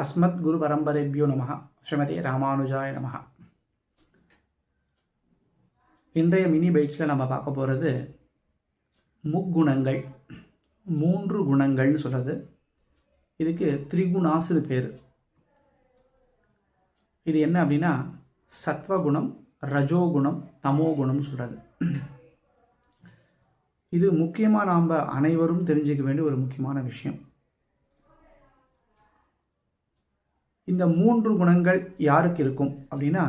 அஸ்மத் குரு பரம்பரைபியோ நமஹ. ஸ்ரீமதி ராமானுஜாய நமஹ. இன்றைய மினி பைட்ஸில் நம்ம பார்க்க போகிறது முக்குணங்கள், 3 குணங்கள்னு சொல்கிறது. இதுக்கு திரிகுணாசுன்னு பேர். இது என்ன அப்படின்னா சத்வகுணம், ரஜோகுணம், தமோகுணம்னு சொல்கிறது. இது முக்கியமாக நாம் அனைவரும் தெரிஞ்சுக்க வேண்டிய ஒரு முக்கியமான விஷயம். இந்த 3 குணங்கள் யாருக்கு இருக்கும் அப்படின்னா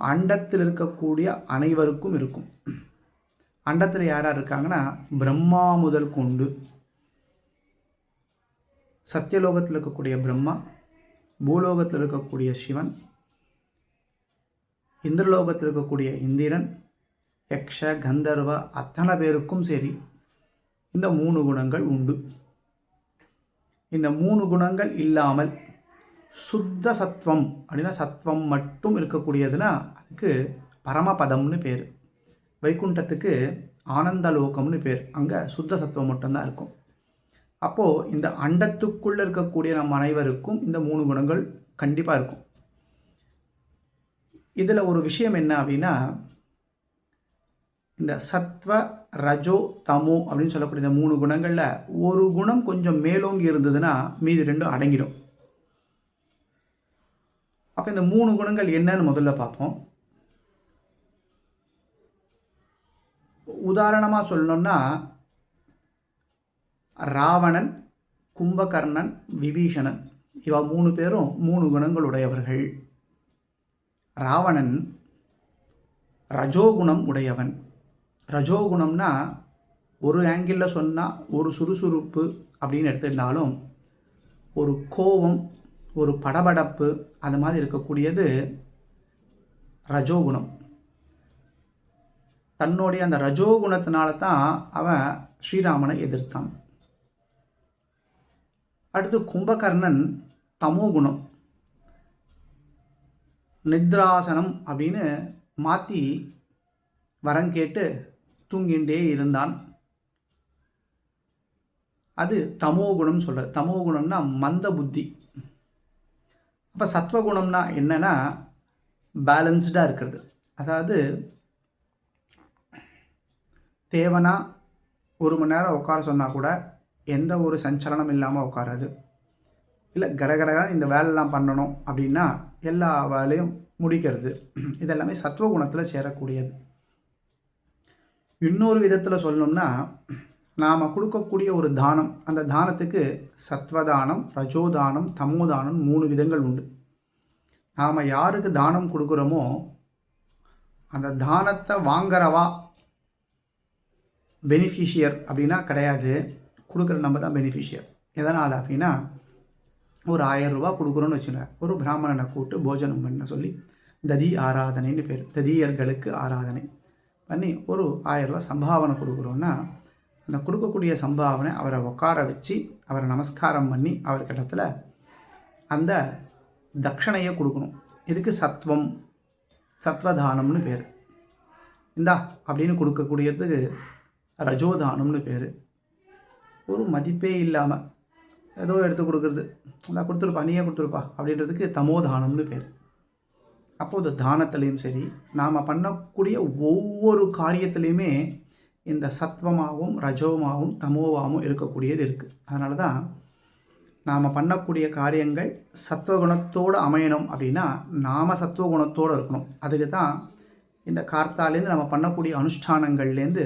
அண்டத்தில் இருக்கக்கூடிய அனைவருக்கும் இருக்கும். அண்டத்தில் யார் யார் இருக்காங்கன்னா பிரம்மா முதல் கொண்டு, சத்தியலோகத்தில் இருக்கக்கூடிய பிரம்மா, பூலோகத்தில் இருக்கக்கூடிய சிவன், இந்திரலோகத்தில் இருக்கக்கூடிய இந்திரன், யக்ஷ, கந்தர்வ அத்தனை பேருக்கும் சரி இந்த 3 குணங்கள் உண்டு. இந்த 3 குணங்கள் இல்லாமல் சுத்த சத்வம் அப்படின்னா சத்வம் மட்டும் இருக்கக்கூடியதுன்னா அதுக்கு பரமபதம்னு பேர். வைகுண்டத்துக்கு ஆனந்தலோகம்னு பேர். அங்கே சுத்த சத்துவம் மட்டும்தான் இருக்கும். அப்போது இந்த அண்டத்துக்குள்ளே இருக்கக்கூடிய நம் அனைவருக்கும் இந்த 3 குணங்கள் கண்டிப்பாக இருக்கும். இதில் ஒரு விஷயம் என்ன அப்படின்னா இந்த சத்வ, ரஜோ, தமோ அப்படின்னு சொல்லக்கூடிய இந்த 3 குணங்களில் ஒரு குணம் கொஞ்சம் மேலோங்கி இருந்ததுன்னா மீதி 2 அடங்கிடும். அப்போ இந்த 3 குணங்கள் என்னன்னு முதல்ல பார்ப்போம். உதாரணமாக சொல்லணும்னா ராவணன், கும்பகர்ணன், விபீஷணன் இவ 3 பேரும் 3 குணங்கள் உடையவர்கள். ராவணன் ரஜோகுணம் உடையவன். ரஜோகுணம்னா ஒரு ஆங்கிளில் சொன்னால் ஒரு சுறுசுறுப்பு அப்படின்னு எடுத்துட்டாலும் ஒரு கோபம், ஒரு படபடப்பு அது மாதிரி இருக்கக்கூடியது ரஜோகுணம். தன்னுடைய அந்த ரஜோகுணத்தினால தான் அவன் ஸ்ரீராமனை எதிர்த்தான். அடுத்து கும்பகர்ணன் தமோகுணம். நித்ராசனம் அப்படின்னு மாற்றி வரம் கேட்டு தூங்கிண்டே இருந்தான். அது தமோகுணம் சொல்கிறது. தமோகுணம்னா மந்த புத்தி. அப்போ சத்வகுணம்னா என்னென்னா பேலன்ஸ்டாக இருக்கிறது. அதாவது தேவனா 1 மணி நேரம் உட்கார சொன்னால் கூட எந்த ஒரு சஞ்சலனம் இல்லாமல் உட்காராது. இல்லை கடகடகான இந்த வேலைலாம் பண்ணணும் அப்படின்னா எல்லா வேலையும் முடிக்கிறது. இதெல்லாமே சத்வகுணத்தில் சேரக்கூடியது. இன்னொரு விதத்தில் சொல்லணும்னா நாம் கொடுக்கக்கூடிய ஒரு தானம், அந்த தானத்துக்கு சத்வதானம், ரஜோதானம், தமோதானம் 3 விதங்கள் உண்டு. நாம் யாருக்கு தானம் கொடுக்குறோமோ அந்த தானத்தை வாங்குறவா பெனிஃபிஷியர் அப்படின்னா கிடையாது, கொடுக்குற நம்ம தான் பெனிஃபிஷியர். எதனால் அப்படின்னா ஒரு 1000 ரூபா கொடுக்குறோன்னு வச்சுக்கோங்க. ஒரு பிராமணனை கூப்பிட்டு போஜனம் பண்ண சொல்லி ததி ஆராதனைன்னு பேர். ததியர்களுக்கு ஆராதனை பண்ணி ஒரு 1000 ரூபா சம்பாவனை கொடுக்குறோன்னா அந்த கொடுக்கக்கூடிய சம்பாவனை அவரை உட்கார வச்சு அவரை நமஸ்காரம் பண்ணி அவர்கிட்டத்தில் அந்த தட்சணையை கொடுக்கணும். இதுக்கு சத்வம், சத்வதானம்னு பேர். இந்தா அப்படின்னு கொடுக்கக்கூடியதுக்கு ரஜோதானம்னு பேர். ஒரு மதிப்பே இல்லாமல் ஏதோ எடுத்து கொடுக்குறது, இந்தா கொடுத்துருப்பா, நீயே கொடுத்துருப்பா அப்படின்றதுக்கு தமோதானம்னு பேர். அப்போது தானத்துலேயும் சரி நாம் பண்ணக்கூடிய ஒவ்வொரு காரியத்துலேயுமே இந்த சத்வமாகவும் ரஜோமாகவும் தமோவாகவும் இருக்கக்கூடியது இருக்குது. அதனால தான் நாம் பண்ணக்கூடிய காரியங்கள் சத்வகுணத்தோடு அமையணும் அப்படின்னா நாம் சத்வகுணத்தோடு இருக்கணும். அதுக்கு தான் இந்த கார்த்தாலேருந்து நம்ம பண்ணக்கூடிய அனுஷ்டானங்கள்லேருந்து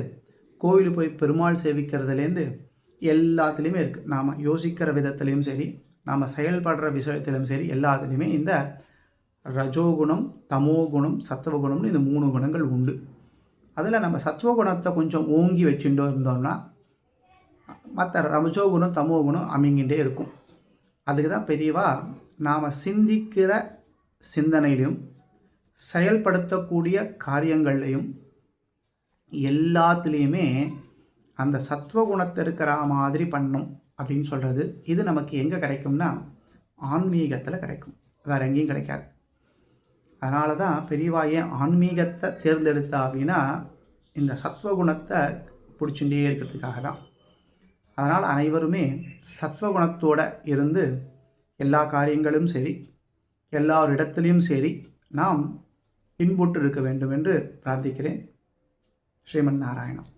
கோவிலுக்கு போய் பெருமாள் சேவிக்கிறதுலேருந்து எல்லாத்துலேயுமே இருக்குது. நாம் யோசிக்கிற விதத்துலேயும் சரி நாம் செயல்படுற விஷயத்திலும் சரி எல்லாத்துலேயுமே இந்த ரஜோகுணம், தமோகுணம், சத்வகுணம்னு இந்த 3 குணங்கள் உண்டு. அதில் நம்ம சத்வகுணத்தை கொஞ்சம் ஓங்கி வச்சுட்டோ இருந்தோம்னா மற்ற ரஜோகுணம், தமோகுணம் அமைங்கிட்டே இருக்கும். அதுக்கு தான் பெரியவா நாம் சிந்திக்கிற சிந்தனையிலையும் செயல்படுத்தக்கூடிய காரியங்கள்லையும் எல்லாத்துலேயுமே அந்த சத்வகுணத்தை இருக்கிற மாதிரி பண்ணணும் அப்படின்னு சொல்கிறது. இது நமக்கு எங்கே கிடைக்கும்னா ஆன்மீகத்தில் கிடைக்கும், வேறு எங்கேயும் கிடைக்காது. அதனால தான் பெரியவா ஏன் ஆன்மீகத்தை தேர்ந்தெடுத்தா அப்படின்னா இந்த சத்வகுணத்தை பிடிச்சுட்டே இருக்கிறதுக்காக தான். அதனால் அனைவருமே சத்வகுணத்தோடு இருந்து எல்லா காரியங்களும் சரி, எல்லாரிடத்திலையும் சரி நாம் இன்புற்று இருக்க வேண்டும் என்று பிரார்த்திக்கிறேன். ஸ்ரீமன் நாராயணம்.